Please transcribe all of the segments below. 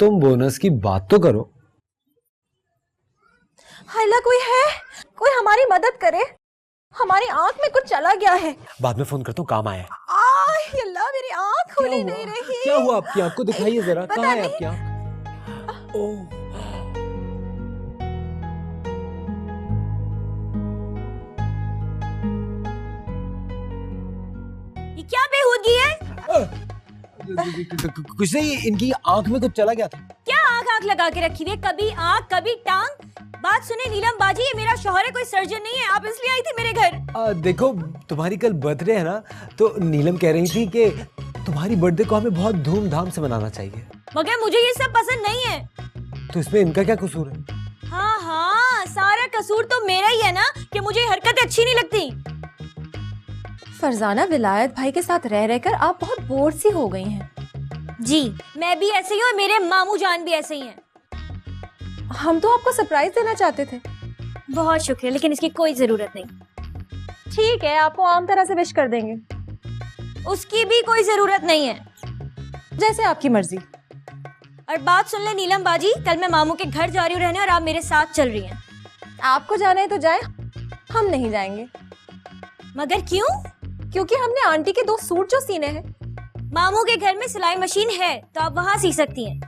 तुम बोनस की बात तो करो। हाइला कोई है, कोई हमारी मदद करे, हमारी आंख में कुछ चला गया है। बाद में फोन करता हूँ, काम आया है। अल्लाह मेरी आंख खुली नहीं रही। क्या हुआ आपकी आंख को? दिखाइए जरा, कहाँ है आपकी आंख? ये क्या बेहूदगी है? कुछ नहीं, इनकी आंख में कुछ चला गया था। क्या आंख आंख लगा के रखी हुई है, कभी आंख कभी टांग। बात सुने नीलम बाजी, ये मेरा शौहर है, कोई सर्जन नहीं है। आप इसलिए आई थी मेरे घर? देखो, तुम्हारी कल बर्थडे है ना, तो नीलम कह रही थी कि तुम्हारी बर्थडे को हमें बहुत धूमधाम से मनाना चाहिए। मगर मुझे ये सब पसंद नहीं है। तो इसमें इनका क्या कसूर है? हाँ हाँ, सारा कसूर तो मेरा ही है ना कि मुझे ये हरकतें अच्छी नहीं लगती। फरजाना, विलायत भाई के साथ रह रहकर आप बहुत बोर सी हो गई हैं। जी, मैं भी ऐसे ही हूँ और मेरे मामू जान भी ऐसे ही हैं। हम तो आपको सरप्राइज देना चाहते थे। बहुत शुक्रिया, लेकिन इसकी कोई जरूरत नहीं। ठीक है, आपको आम तरह से विश कर देंगे। उसकी भी कोई जरूरत नहीं है। जैसे आपकी मर्जी। और बात सुन ले नीलम बाजी, कल मैं मामू के घर जा रही हूँ रहने और आप मेरे साथ चल रही हैं। आपको जाना है तो जाए, हम नहीं जाएंगे। मगर क्यों? क्योंकि हमने आंटी के 2 सूट जो सीने हैं। मामू के घर में सिलाई मशीन है, तो आप वहाँ सी सकती हैं।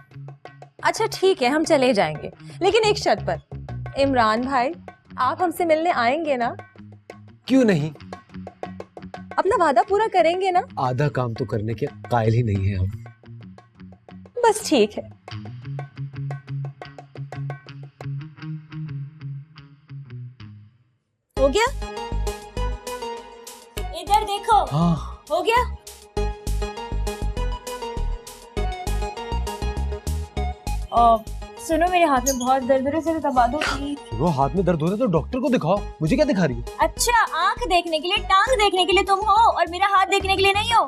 अच्छा ठीक है, हम चले जाएंगे, लेकिन एक शर्त पर। इमरान भाई, आप हमसे मिलने आएंगे ना? क्यों नहीं? अपना वादा पूरा करेंगे ना? आधा काम तो करने के कायल ही नहीं है हम। बस ठीक है। हो गया? इधर देखो। हाँ। हो गया? सुनो, मेरे हाथ में बहुत दर्द हो रहा है, जरा दबा दो प्लीज। वो हाथ में दर्द हो रहा है तो डॉक्टर को दिखाओ, मुझे क्या दिखा रही है? अच्छा, आंख देखने के लिए, टांग देखने के लिए तुम हो और मेरा हाथ देखने के लिए नहीं हो।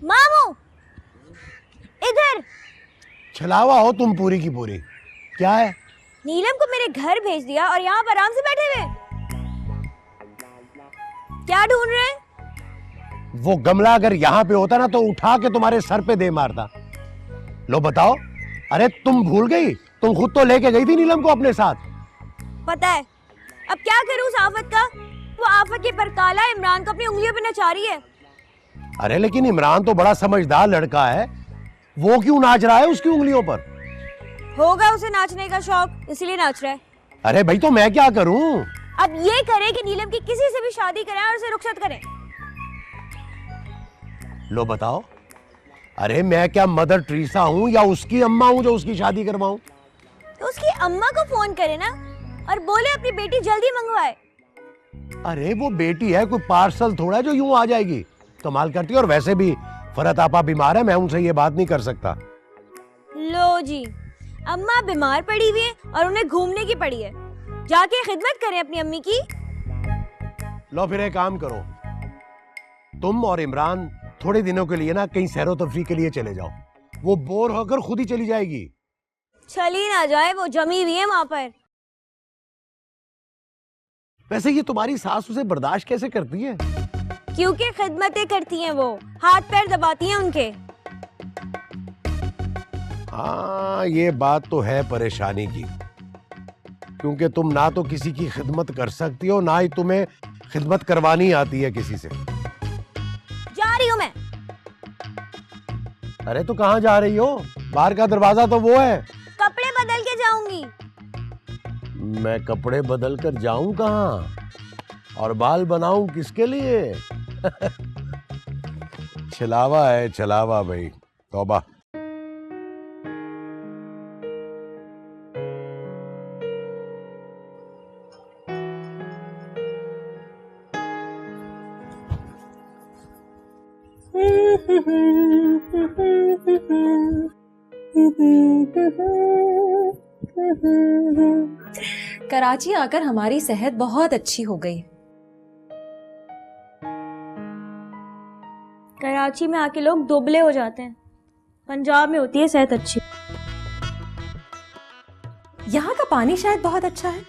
मामू, इधर। छलावा हो तुम पूरी की पूरी। क्या है? नीलम को मेरे घर भेज दिया और यहाँ पर आराम से बैठे हुए। क्या ढूंढ रहे हैं? वो गमला अगर यहाँ पे होता ना तो उठा के तुम्हारे सर पे दे मारता। लो बताओ। अरे तुम भूल गई, तुम खुद तो लेके गई थी नीलम को अपने साथ। पता है, अब क्या करूं उस आफत का? वो आफत की परकाला इमरान को अपनी उंगलियों पे नचा रही है। अरे लेकिन इमरान तो बड़ा समझदार लड़का है, वो क्यों नाच रहा है उसकी उंगलियों पर? होगा उसे नाचने का शौक, इसलिए नाच रहा है। अरे भाई तो मैं क्या करूं? अब ये करे कि नीलम की किसी से भी शादी करें और उसे रुखसत करें। लो बताओ। अरे मैं क्या मदर टेरेसा हूं या उसकी अम्मा हूं जो उसकी शादी करवाऊं? तो उसकी अम्मा को फोन करे ना और बोले अपनी बेटी जल्दी मंगवाए। अरे वो बेटी है, कोई पार्सल थोड़ा है जो यूं आ जाएगी। कमाल करती है। और वैसे भी फरत आपा बीमार है, मैं उनसे ये बात नहीं कर सकता। लो जी, अम्मा बीमार पड़ी हुई है और उन्हें घूमने की पड़ी है। जाके खिदमत करें अपनी अम्मी की। लो फिर एक काम करो, तुम और इमरान थोड़े दिनों के लिए ना कहीं सैरो तफरी के लिए चले जाओ। वो बोर होकर खुद ही चली जाएगी। चली ना जाए, वो जमी हुई है वहां पर। वैसे ये तुम्हारी सास उसे बर्दाश्त कैसे करती है? क्योंकि खिदमतें करती हैं, वो हाथ पैर दबाती हैं उनके। हाँ ये बात तो है परेशानी की, क्योंकि तुम ना तो किसी की खिदमत कर सकती हो, ना ही तुम्हें खिदमत करवानी आती है किसी से। जा रही हूँ मैं। अरे तो कहाँ जा रही हो? बाहर का दरवाजा तो वो है। कपड़े बदल के जाऊंगी। मैं कपड़े बदल कर जाऊं कहाँ? और बाल बनाऊं किसके लिए? छलावा है छलावा भाई, तौबा। कराची आकर हमारी सेहत बहुत अच्छी हो गई। कराची में आके लोग दुबले हो जाते हैं, पंजाब में होती है सेहत अच्छी। यहाँ का पानी शायद बहुत अच्छा है।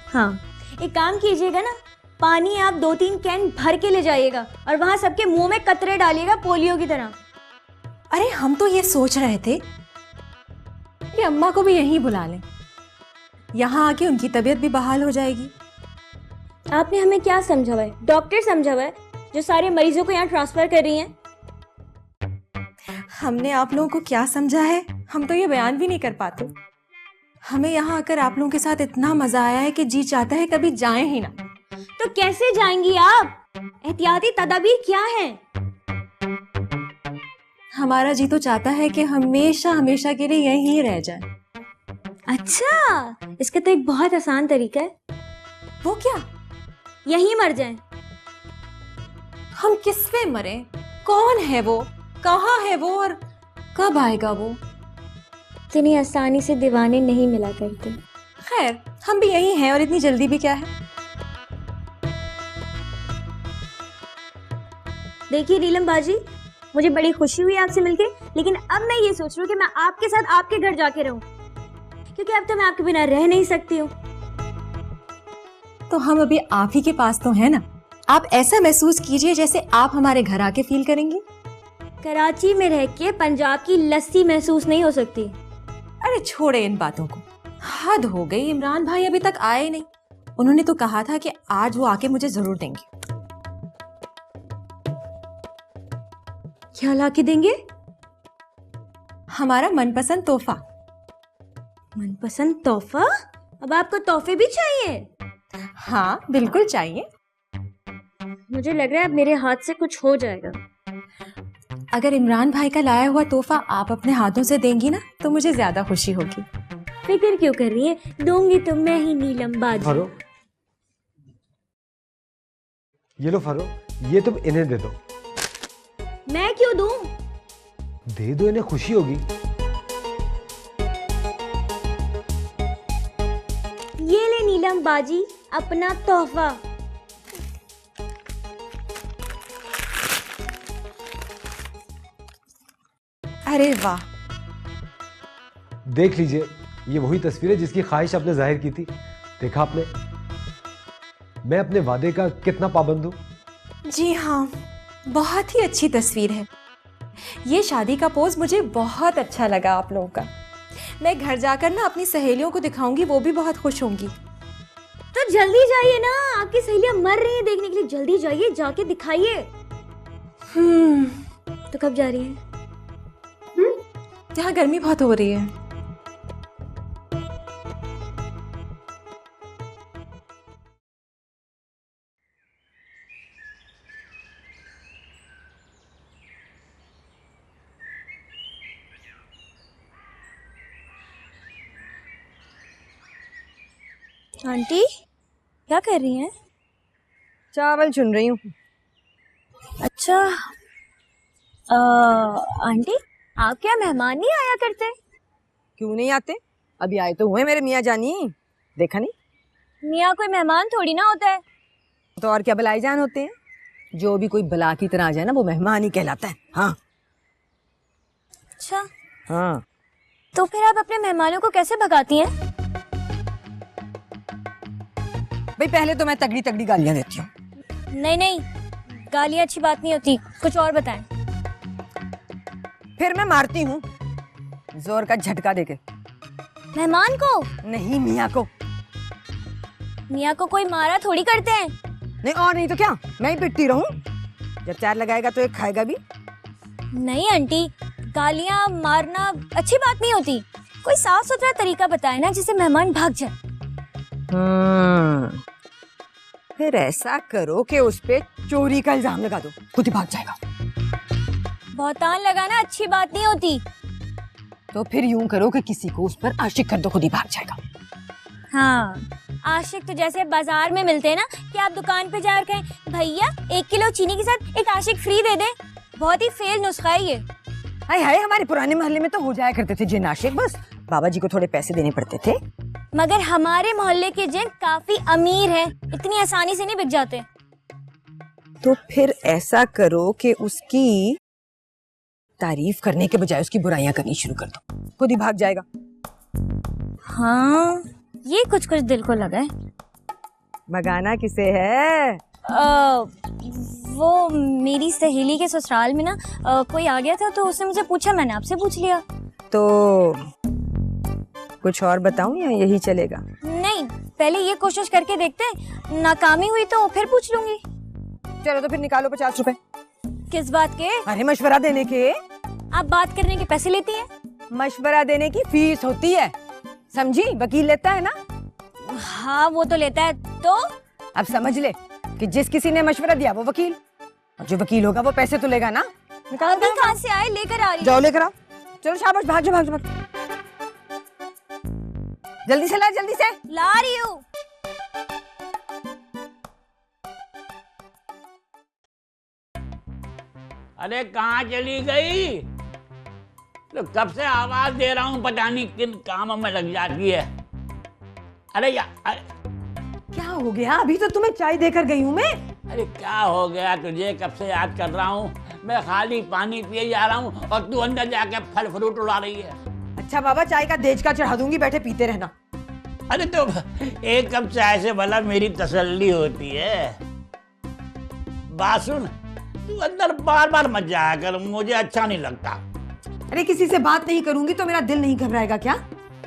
हाँ, एक काम कीजिएगा ना, पानी आप 2-3 कैन भर के ले जाइएगा और वहां सबके मुंह में कतरे डालिएगा पोलियो की तरह। अरे हम तो ये सोच रहे थे कि अम्मा को भी यहीं बुला लें, यहाँ आके उनकी तबीयत भी बहाल हो जाएगी। आपने हमें क्या समझा हुआ है? डॉक्टर समझा हुआ है जो सारे मरीजों को यहाँ ट्रांसफर कर रही हैं? हमने आप लोगों को क्या समझा है, हम तो ये बयान भी नहीं कर पाते। हमें यहाँ आकर आप लोगों के साथ इतना मजा आया है कि जी चाहता है कभी जाएं ही ना। तो कैसे जाएंगी आप? एहतियाती तदाबीर क्या है? हमारा जी तो चाहता है कि हमेशा हमेशा के लिए यहीं रह जाए। अच्छा, इसका तो एक बहुत आसान तरीका है। वो क्या? यहीं मर जाएं। हम किस पे मरे? कौन है वो, कहाँ है वो और कब आएगा वो? इतनी आसानी से दीवाने नहीं मिला करते। खैर, हम भी यहीं हैं और इतनी जल्दी भी क्या है। देखिए नीलम बाजी, मुझे बड़ी खुशी हुई आपसे मिलके, लेकिन अब मैं ये सोच रही हूँ कि मैं आपके साथ आपके घर जाके रहूं, क्योंकि अब तो मैं आपके बिना रह नहीं सकती हूँ। तो हम अभी आप ही के पास तो है ना, आप ऐसा महसूस कीजिए जैसे आप हमारे घर आके फील करेंगे। कराची में रह के पंजाब की लस्सी महसूस नहीं हो सकती। अरे छोड़े इन बातों को, हद हो गई। इमरान भाई अभी तक आए नहीं। उन्होंने तो कहा था कि आज वो आके मुझे जरूर देंगे। क्या ला के देंगे? हमारा मनपसंद तोहफा। मनपसंद तोहफा? अब आपको तोहफे भी चाहिए? हाँ बिल्कुल चाहिए। मुझे लग रहा है अब मेरे हाथ से कुछ हो जाएगा। अगर इमरान भाई का लाया हुआ तोहफा आप अपने हाथों से देंगी ना तो मुझे ज्यादा खुशी होगी। फिक्र क्यों कर रही है, दूंगी तो मैं ही नीलम बाजी। फरो, ये लो फरो, ये तुम इन्हें दे दो। मैं क्यों दूं? दे दो, इन्हें खुशी होगी। ये ले नीलम बाजी अपना तोहफा। अरे वाह, देख लीजिए, ये वही तस्वीर है जिसकी ख्वाहिश आपने जाहिर की थी। देखा आपने, मैं अपने वादे का कितना पाबंद हूं। जी हाँ, बहुत ही अच्छी तस्वीर है। ये शादी का पोज मुझे बहुत अच्छा लगा आप लोगों का। मैं घर जाकर ना अपनी सहेलियों को दिखाऊंगी, वो भी बहुत खुश होंगी। तो जल्दी जाइए ना, आपकी सहेलियां मर रही हैं देखने के लिए। जल्दी जाइए, जाके दिखाइए। तो कब जा रही हैं? यहाँ गर्मी बहुत हो रही है। आंटी क्या कर रही हैं? चावल चुन रही हूँ। अच्छा, आंटी आप क्या मेहमान नहीं आया करते? क्यों नहीं आते? अभी आए तो हुए मेरे मियाँ जानी, देखा नहीं? मियाँ कोई मेहमान थोड़ी ना होता है। तो और क्या बलाई जान होते हैं? जो भी कोई बला की तरह आ जाए ना वो मेहमान ही कहलाता है। हाँ अच्छा, हाँ। तो फिर आप अपने मेहमानों को कैसे भगाती हैं? भाई पहले तो मैं तगड़ी तगड़ी गालियाँ देती हूँ। नहीं नहीं, गालियाँ अच्छी बात नहीं होती, कुछ और बताएं। फिर मैं मारती हूँ, जोर का झटका देके। मेहमान को? नहीं, मियाँ को। मियाँ को कोई मारा थोड़ी करते हैं। नहीं और नहीं तो क्या, मैं ही पिटती रहूं? जब चार लगाएगा तो एक खाएगा भी। नहीं आंटी, गालियाँ मारना अच्छी बात नहीं होती। कोई साफ सुथरा तरीका बताए ना जिससे मेहमान भाग जाए। फिर ऐसा करो कि उस पे चोरी का इल्जाम लगा दो, खुद ही भाग जाएगा। बहुतान लगाना अच्छी बात नहीं होती। तो फिर यूं करो कि किसी को उस पर आशिक कर दो, खुद ही भाग जाएगा। हाँ, आशिक तो जैसे बाजार में मिलते हैं ना, कि आप दुकान पे जाकर कहें भैया 1 किलो चीनी के साथ एक आशिक फ्री दे दे। बहुत ही फेल नुस्खा है ये। हाय हाय, हमारे पुराने मोहल्ले में तो हो जाया करते थे जिन आशिक, बस बाबा जी को थोड़े पैसे देने पड़ते थे। मगर हमारे मोहल्ले के जिन काफी अमीर हैं, इतनी आसानी से नहीं बिक जाते। तो फिर ऐसा करो कि उसकी तारीफ करने के बजाय उसकी बुराइयां करनी शुरू कर दो, खुद ही भाग जाएगा। हाँ, ये कुछ कुछ दिल को लगा है। भगाना किसे है? वो मेरी सहेली के ससुराल में ना कोई आ गया था, तो उसने मुझे पूछा, मैंने आपसे पूछ लिया। तो कुछ और बताऊं या यही चलेगा? नहीं, पहले ये कोशिश करके देखते हैं, नाकामी हुई तो फिर पूछ लूंगी। चलो तो फिर निकालो 50 रुपए। किस बात के? अरे मशवरा देने के। आप बात करने के पैसे लेती हैं? मशवरा देने की फीस होती है, समझी? वकील लेता है ना। हाँ वो तो लेता है। तो अब समझ ले कि जिस किसी ने मशवरा दिया वो वकील, और जो वकील होगा वो पैसे तो लेगा ना। अभी कहाँ से आए? लेकर आ रही जाओ, लेकर आओ। चलो शाबाश, भाग जाओ भाग जाओ, जल्दी से ला, जल्दी से ला रही हूँ। अरे कहाँ चली गई? तो कब से आवाज दे रहा हूँ, पता नहीं किन कामों में लग जाती है। अरे यार, क्या हो गया? अभी तो तुम्हें चाय देकर गई हूँ मैं। अरे क्या हो गया तुझे? कब से याद कर रहा हूँ मैं, खाली पानी पिए जा रहा हूँ और तू अंदर जाके फल फ्रूट उड़ा रही है। अच्छा बाबा, चाय का देज का चढ़ा दूंगी, बैठे पीते रहना। अरे तो एक कप चाय से भला मेरी तसल्ली होती है। बात सुन, तू अंदर बार बार मत जाया कर, मुझे अच्छा नहीं लगता। अरे किसी से बात नहीं करूंगी तो मेरा दिल नहीं घबराएगा क्या?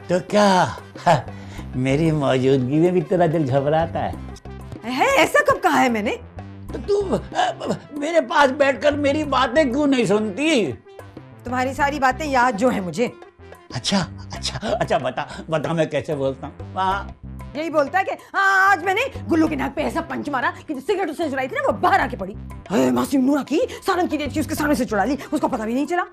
तो क्या मेरी मौजूदगी में भी तेरा दिल घबराता है? ऐसा कब कहा है मैंने? तो तू मेरे पास बैठकर मेरी बातें क्यों नहीं सुनती? तुम्हारी सारी बातें याद जो है मुझे। अच्छा अच्छा अच्छा, बता मैं कैसे बोलता हूँ? हाँ, यही बोलता है कि हाँ आज मैंने गुल्लू के नाक पे ऐसा पंच मारा कि जो सिगरेट उसने चुराई थी ना वो बाहर आके पड़ी। मासूम नूरा की सालन की रेत उसके सामने से चुरा ली, उसको पता भी नहीं चला।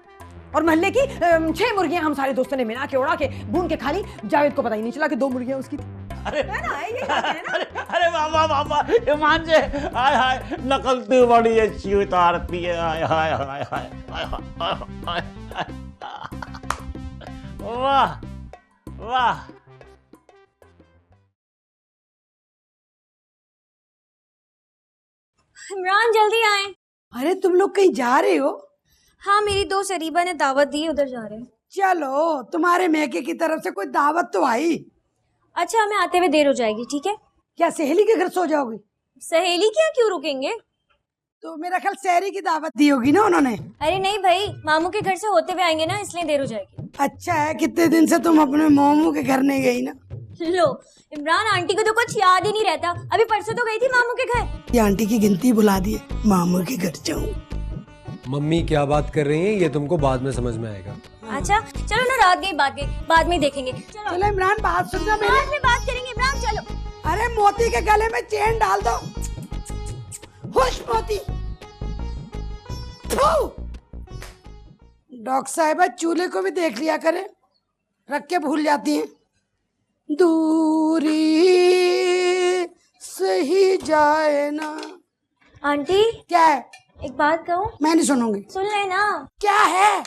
और महल्ले की 6 मुर्गियां हम सारे दोस्तों ने मिला के उड़ा के भून के खा ली, जावेद को पता ही नहीं चला कि 2 मुर्गियां उसकी थी। अरे है ना, यही बात है ना? अरे बाबा ईमान से, हाय हाय, नकल तू बड़ी अच्छी उतारती है। हाय हाय हाय हाय हाय, वाह वाह। इमरान जल्दी आए। अरे तुम लोग कहीं जा रहे हो? हाँ, मेरी दोस्त अरीबा ने दावत दी, उधर जा रहे हैं। चलो, तुम्हारे मैके की तरफ से कोई दावत तो आई। अच्छा, हमें आते हुए देर हो जाएगी, ठीक है? क्या सहेली के घर सो जाओगी? सहेली क्या, क्यों रुकेंगे? तो मेरा ख्याल सहरी की दावत दी होगी ना उन्होंने। अरे नहीं भाई, मामू के घर से होते हुए आएंगे ना, इसलिए देर हो जाएगी। अच्छा है, कितने दिन से तुम अपने मामू के घर नहीं गई ना। लो, इमरान आंटी को तो कुछ याद ही नहीं रहता। अभी परसों तो गई थी मामू के घर। ये आंटी की गिनती बुला दी है, मामू के घर जाऊँ। मम्मी क्या बात कर रही हैं ये तुमको बाद में समझ में आएगा। अच्छा चलो ना, रात गई बात गई, बाद में देखेंगे। चलो चलो इमरान, बात सुनना मेरी। बाद में बात करेंगे इमरान, चलो। अरे मोती के गले में चेन डाल दो। खुश मोती। डॉक्टर साहिबा चूल्हे को भी देख लिया करें, रख के भूल जाती हैं। दूरी सही जाए ना। आंटी क्या है? एक बात कहूँ? मैं नहीं सुनूंगी। सुन ले ना। क्या है?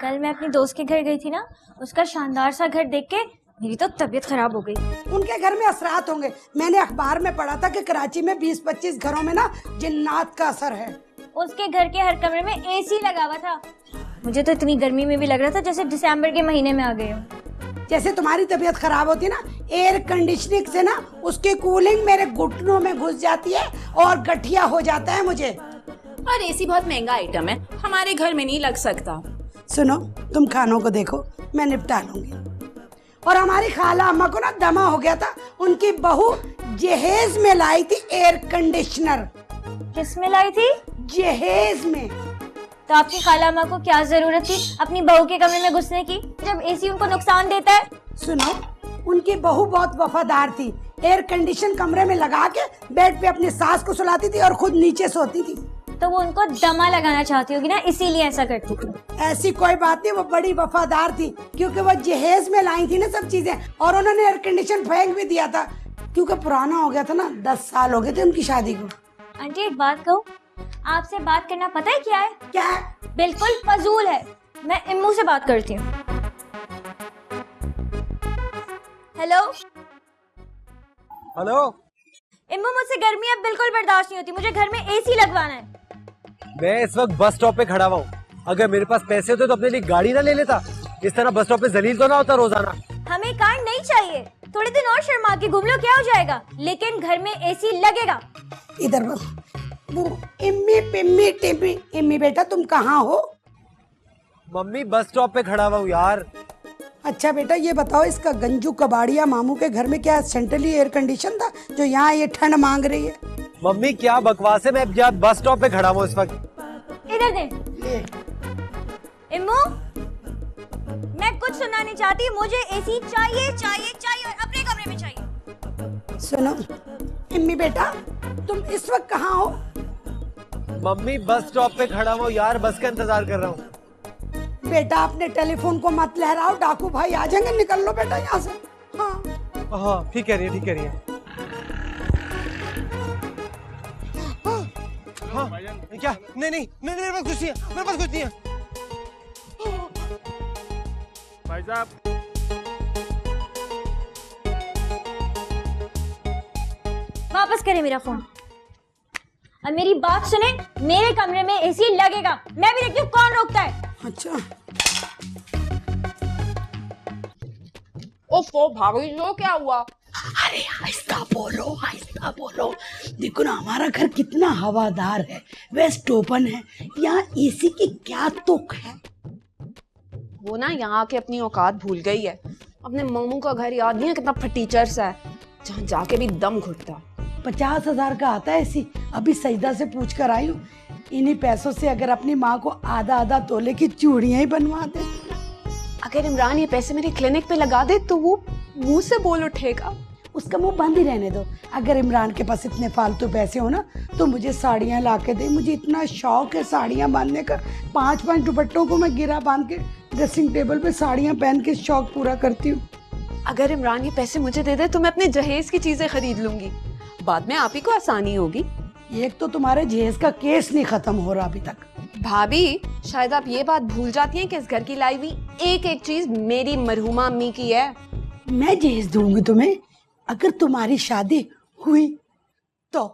कल मैं अपनी दोस्त के घर गई थी ना, उसका शानदार सा घर देख के मेरी तो तबीयत खराब हो गई। उनके घर में असरात होंगे। मैंने अखबार में पढ़ा था कि कराची में 20-25 घरों में ना जिन्नात का असर है। उसके घर के हर कमरे में एसी लगा हुआ था। मुझे तो इतनी गर्मी में भी लग रहा था जैसे दिसंबर के महीने में आ गए हो। जैसे तुम्हारी तबीयत खराब होती है ना, एयर कंडीशनिंग से ना उसकी कूलिंग मेरे घुटनों में घुस जाती है और गठिया हो जाता है मुझे। और एसी बहुत महंगा आइटम है, हमारे घर में नहीं लग सकता। सुनो, तुम खानों को देखो, मैं निपटा लूंगी। और हमारी खाला अम्मा को ना दमा हो गया था, उनकी बहू जहेज में लाई थी एयर कंडीशनर। किस में लाई थी? जहेज में। तो आपकी खाला अम्मा को क्या जरूरत थी अपनी बहू के कमरे में घुसने की, जब एसी उनको नुकसान देता है? सुनो, उनकी बहू बहुत वफादार थी, एयर कंडीशन कमरे में लगा के बेड पे अपनी सास को सुलाती थी और खुद नीचे सोती थी। तो वो उनको दमा लगाना चाहती होगी ना, इसीलिए ऐसा करती थी। ऐसी कोई बात नहीं, वो बड़ी वफादार थी क्योंकि वो जहेज में लाई थी ना सब चीजें, और उन्होंने एयर कंडीशन फेंक भी दिया था क्योंकि पुराना हो गया था ना। 10 साल हो गए थे उनकी शादी को। आंटी एक बात कहूँ, आपसे बात करना पता है क्या है? क्या? बिल्कुल फजूल है। मैं इम्मू से बात करती हूँ। हेलो हेलो, इम्मू मुझसे गर्मी अब बिल्कुल बर्दाश्त नहीं होती, मुझे घर में एसी लगवाना है। मैं इस वक्त बस स्टॉप पे खड़ा हुआ हूँ। अगर मेरे पास पैसे होते तो अपने लिए गाड़ी ना ले लेता। इस तरह बस स्टॉप पे जलील तो ना होता रोजाना। हमें कार नहीं चाहिए, थोड़े दिन और शर्मा के घूम लो, क्या हो जाएगा, लेकिन घर में एसी लगेगा। इधर बस। वो इम्मी पिम्मी टिम्मी, इम्मी बेटा तुम कहाँ हो? मम्मी बस स्टॉप पे खड़ा हुआ हूँ यार। अच्छा बेटा ये बताओ, इसका गंजू कबाड़िया मामू के घर में क्या सेंट्रली एयर कंडीशन था जो यहाँ ये ठंड मांग रही है? मम्मी क्या बकवास है, मैं यहाँ बस स्टॉप पे खड़ा हूँ इस वक्त। इधर दे। इम्मू, मैं कुछ सुनना नहीं चाहती, मुझे एसी चाहिए चाहिए चाहिए और अपने कमरे में चाहिए। सुनो इम्मी बेटा, तुम इस वक्त कहाँ हो? मम्मी बस स्टॉप पे खड़ा हूँ यार, बस का इंतजार कर रहा हूँ। बेटा अपने टेलीफोन को मत लहराओ, डाकू भाई आ जाएंगे, निकल लो बेटा यहाँ से। हाँ ठीक कह रही है, ठीक कह रही है। हाँ, क्या? नहीं नहीं नहीं, मेरे पास कुछ नहीं है, मेरे पास कुछ नहीं है। भाई साहब, वापस करें मेरा फोन और मेरी बात सुने, मेरे कमरे में एसी लगेगा। मैं भी देखती हूँ कौन रोकता है। अच्छा ओफो भाभी जो क्या हुआ? अरे आहिस्ता बोलो, आहिस्ता बोलो। देखो ना हमारा घर कितना हवादार है, वेस्ट ओपन है, यहाँ एसी की क्या तुक है। वो ना यहाँ आके अपनी औकात भूल गई है। अपने मामू का घर याद नहीं है कितना फटीचर सा है, जहाँ जाके भी दम घुटता। 50,000 का आता है एसी, अभी सजदा से पूछ कर आई हूँ। इन्हीं पैसों से अगर अपनी माँ को आधा आधा तोले की चूड़ियां ही बनवा दे। अगर इमरान ये पैसे मेरे क्लिनिक पे लगा दे तो वो मुंह से बोल उठेगा। उसका मुंह बंद ही रहने दो। अगर इमरान के पास इतने फालतू पैसे हो ना तो मुझे साड़ियाँ ला के दे, मुझे इतना शौक है साड़ियाँ बांधने का। 5-5 दुपट्टों को मैं गिरा बांध के ड्रेसिंग टेबल पे साड़ियाँ पहन के शौक पूरा करती हूँ। अगर इमरान ये पैसे मुझे दे दे तो मैं अपने जहेज की चीजें खरीद लूंगी, बाद में आप ही को आसानी होगी। एक तो तुम्हारे जहेज का केस नहीं खत्म हो रहा अभी तक। भाभी शायद आप ये बात भूल जाती हैं कि इस घर की लाई हुई एक एक चीज मेरी मरहुमा अम्मी की है। मैं जहेज दूंगी तुम्हें अगर तुम्हारी शादी हुई तो।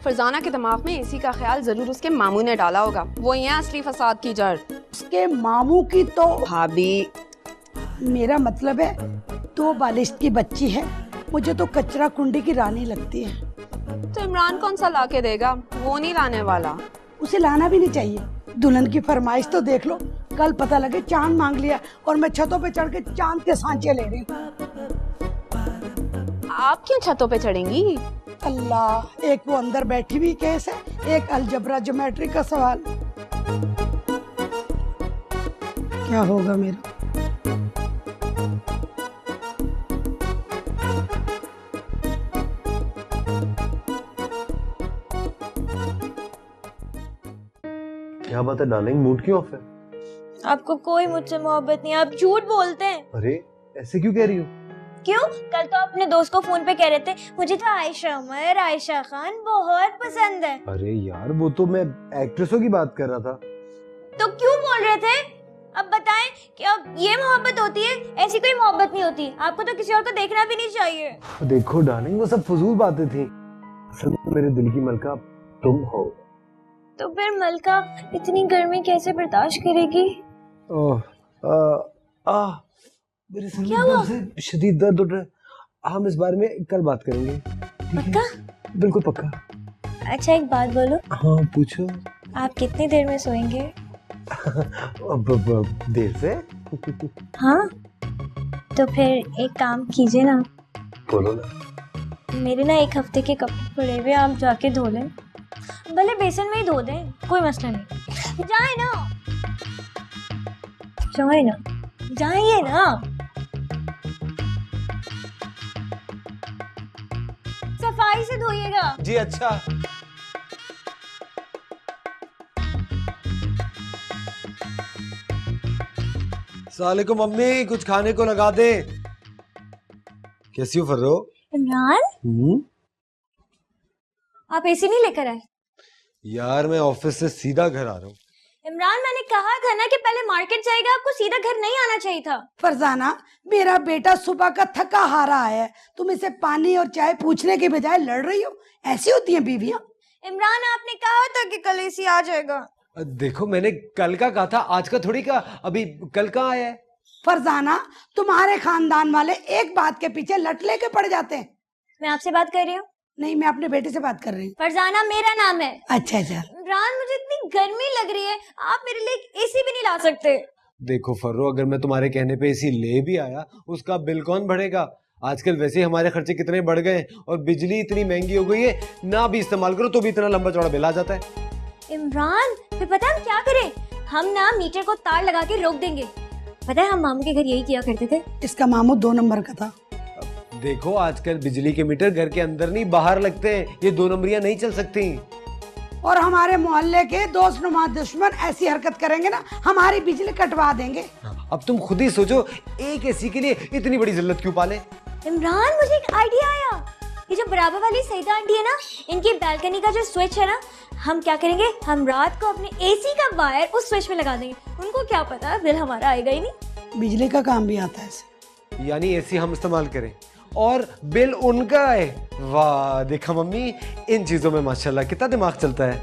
फरजाना के दिमाग में एसी का ख्याल जरूर उसके मामू ने डाला होगा, वो ही है असली फसाद की जड़। उसके मामू की तो भाभी मेरा मतलब है 2 बालिश की बच्ची है, मुझे तो कचरा कुंडी की रानी लगती है। तो इमरान कौन सा लाके देगा, वो नहीं लाने वाला। उसे लाना भी नहीं चाहिए। दुल्हन की फरमाइश तो देख लो, कल पता लगे चांद मांग लिया और मैं छतों पे चढ़ के चांद के सांचे ले रही। आप क्यों छतों पे चढ़ेंगी? अल्लाह, एक वो अंदर बैठी हुई केस है, एक अलजबरा ज्योमेट्री का सवाल। क्या होगा मेरा? क्या बात है डार्लिंग, मूड क्यों ऑफ है? आपको कोई मुझसे मोहब्बत नहीं, आप झूठ बोलते हैं। अरे ऐसे क्यों कह रही हो? क्यों? कल तो अपने दोस्त को फोन पे कह रहे थे मुझे तो आयशा उमर, आयशा खान बहुत पसंद है। अरे यार वो तो मैं एक्ट्रेसों की बात कर रहा था। तो क्यों बोल रहे थे? अब बताएं कि अब ये मोहब्बत होती है? ऐसी कोई मोहब्बत नहीं होती, आपको तो किसी और को देखना भी नहीं चाहिए। देखो डार्लिंग, वो सब फजूल बातें थी। असल में मेरे दिल की मलका तुम हो। तो फिर मलका इतनी गर्मी कैसे बर्दाश्त करेगी? मेरे सर क्या में हुआ? दर्द से शदीद दर्द उठ रहा है। हम इस बारे में कल बात करेंगे, ठीक है? पक्का? बिल्कुल पक्का। अच्छा एक बात बोलो, हाँ पूछो। आप कितनी देर में सोएंगे? देर से। हाँ तो फिर एक काम कीजिए ना, बोलो ना। मेरे ना 1 हफ्ते के कपड़े पड़े हुए, आप जाके धो लें, भले बेसन में ही धो दें, कोई मसला नहीं। जाए ना, जाए ना, जाइए ना। सफाई से धोइएगा। जी अच्छा। साले को मम्मी कुछ खाने को लगा दे। कैसी हो फर्रो? इमरान आप एसी नहीं लेकर आए? यार मैं ऑफिस से सीधा घर आ रहा हूँ। इमरान, मैंने कहा था ना कि पहले मार्केट जाएगा, आपको सीधा घर नहीं आना चाहिए था। फरजाना, मेरा बेटा सुबह का थका हारा है, तुम इसे पानी और चाय पूछने के बजाय लड़ रही हो। ऐसी होती हैं बीवियां। इमरान, आपने कहा था कि कल एसी आ जाएगा। देखो, मैंने कल का कहा था, आज का थोड़ी कहा। अभी कल कहाँ आया है? फरजाना, तुम्हारे खानदान वाले एक बात के पीछे लट लेके पड़ जाते हैं। मैं आपसे बात कर रही हूँ। नहीं, मैं अपने बेटे से बात कर रही हूँ। फरजाना मेरा नाम है। अच्छा अच्छा। इमरान, मुझे इतनी गर्मी लग रही है, आप मेरे लिए एसी भी नहीं ला सकते। देखो फर्रो, अगर मैं तुम्हारे कहने पे एसी ले भी आया, उसका बिल कौन भरेगा? आजकल वैसे ही हमारे खर्चे कितने बढ़ गए और बिजली इतनी महंगी हो गई है, ना भी इस्तेमाल करो तो भी इतना लंबा चौड़ा बिल आ जाता है। इमरान, फिर पता है हम क्या करें? हम ना मीटर को तार लगा के रोक देंगे। पता है हम मामू के घर यही किया करते थे। इसका मामू 2 नंबर का था। देखो, आजकल बिजली के मीटर घर के अंदर नहीं बाहर लगते हैं, ये 2 नंबरियां नहीं चल सकती। और हमारे मोहल्ले के दोस्त नुमा दुश्मन ऐसी हरकत करेंगे ना, हमारी बिजली कटवा देंगे। अब तुम खुद ही सोचो, एक एसी के लिए इतनी बड़ी जिल्लत क्यों पाले? इमरान, मुझे एक आइडिया आया। ये जो बराबर वाली सईदा आंटी है ना, इनकी बालकनी का जो स्विच है ना, हम क्या करेंगे, हम रात को अपने एसी का वायर उस स्विच में लगा देंगे। उनको क्या पता, बिल हमारा आएगा ही नहीं। बिजली का काम भी आता है इसे। यानी एसी हम इस्तेमाल करें और बिल उनका है। वाह, देखा मम्मी, इन चीजों में माशाल्लाह कितना दिमाग चलता है।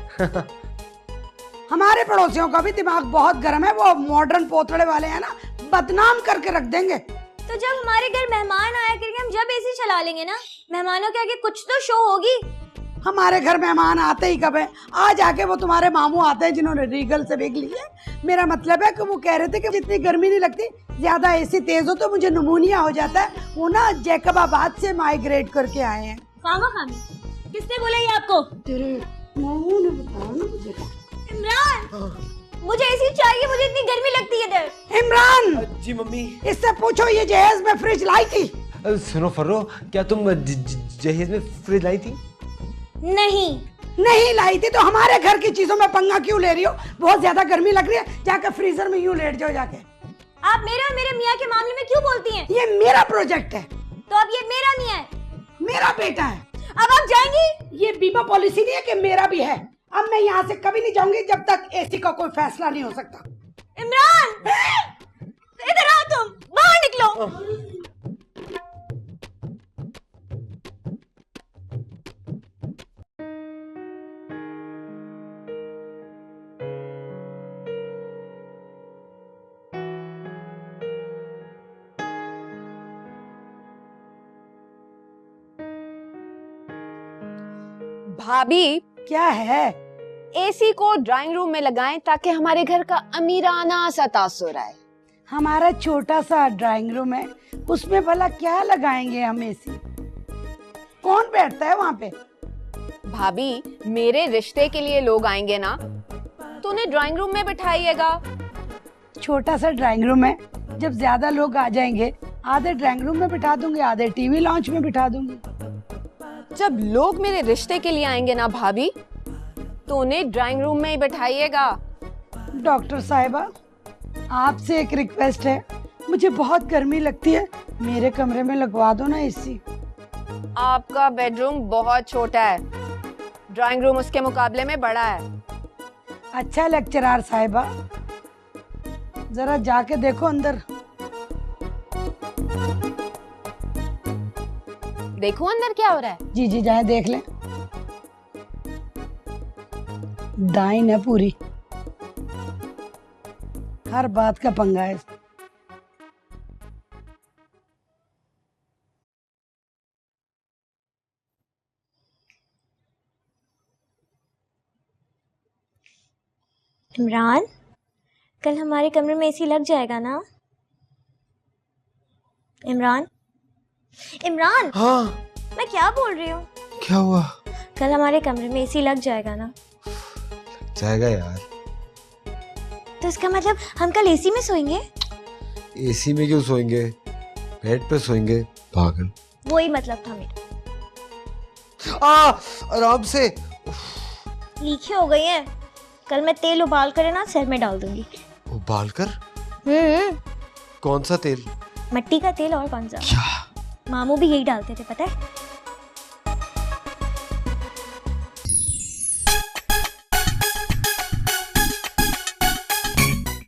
हमारे पड़ोसियों का भी दिमाग बहुत गर्म है, वो मॉडर्न पोतड़े वाले हैं ना, बदनाम करके रख देंगे। तो जब हमारे घर मेहमान आया करेंगे, हम जब एसी चला लेंगे ना, मेहमानों के आगे कुछ तो शो होगी। हमारे घर मेहमान आते ही कब है? आज आके वो तुम्हारे मामू आते हैं जिन्होंने रीगल से बेच ली है। मेरा मतलब है कि वो कह रहे थे कि जितनी गर्मी नहीं लगती, ज्यादा एसी तेज हो तो मुझे निमोनिया हो जाता है। वो ना जैकबाबाद से माइग्रेट करके आए हैं। खामा खामी, किसने बोला ये आपको? तेरे मामू ने बताया ना मुझे। इमरान, मुझे एसी चाहिए, मुझे इतनी गर्मी लगती है इधर। इमरान जी मम्मी। इससे पूछो ये जहेज में फ्रिज लाई थी? सुनो फर्रो, क्या तुम जहेज में फ्रिज लाई थी? नहीं लाई थी तो हमारे घर की चीजों में पंगा क्यों ले रही हो? बहुत ज्यादा गर्मी लग रही है, जाकर फ्रीजर में यूं लेट जाओ जाके। आप मेरा और मेरे मियाँ के मामले में क्यों बोलती हैं? ये मेरा प्रोजेक्ट है। तो अब ये मेरा मियाँ है, मेरा बेटा है। अब आप जाएंगी? ये बीमा पॉलिसी नहीं है कि मेरा भी है। अब मैं यहाँ से कभी नहीं जाऊंगी जब तक एसी का कोई फैसला नहीं हो सकता। इमरान, इधर आओ, तुम बाहर निकलो। भाभी, क्या है? एसी को ड्राइंग रूम में लगाएं ताकि हमारे घर का अमीराना सा तासुर आए। हमारा छोटा सा ड्राइंग रूम है, उसमें भला क्या लगाएंगे हम एसी? कौन बैठता है वहाँ पे? भाभी, मेरे रिश्ते के लिए लोग आएंगे ना, तो उन्हें ड्राइंग रूम में बिठाइएगा। छोटा सा ड्राइंग रूम है, जब ज्यादा लोग आ जाएंगे आधे ड्राइंग रूम में बिठा दूंगी, आधे टीवी लॉन्च में बिठा दूंगी। जब लोग मेरे रिश्ते के लिए आएंगे ना भाभी, तो उन्हें ड्राइंग रूम में ही बैठाइएगा। डॉक्टर साहिबा, आपसे एक रिक्वेस्ट है, मुझे बहुत गर्मी लगती है, मेरे कमरे में लगवा दो ना एसी। आपका बेडरूम बहुत छोटा है, ड्राइंग रूम उसके मुकाबले में बड़ा है। अच्छा लेक्चरार साहिबा, जरा जाके देखो अंदर। देखो अंदर क्या हो रहा है। जी जी, जाए देख लें। डाइन है पूरी, हर बात का पंगा है। इमरान, कल हमारे कमरे में एसी लग जाएगा ना? इमरान, इमरान। हाँ, मैं क्या बोल रही हूँ? क्या हुआ? कल हमारे कमरे में एसी लग जाएगा ना? जाएगा यार। तो इसका मतलब हम कल एसी में सोएंगे? एसी में क्यों सोएंगे, बेड पे सोएंगे पागल। वही मतलब था मेरा। आराम से। लीखे हो गई हैं। कल मैं तेल उबाल कर ना सिर में डाल दूंगी। उबाल कर? हम्म। कौन सा तेल? मिट्टी का तेल, और कौन सा? क्या? मामू भी यही डालते थे, पता है?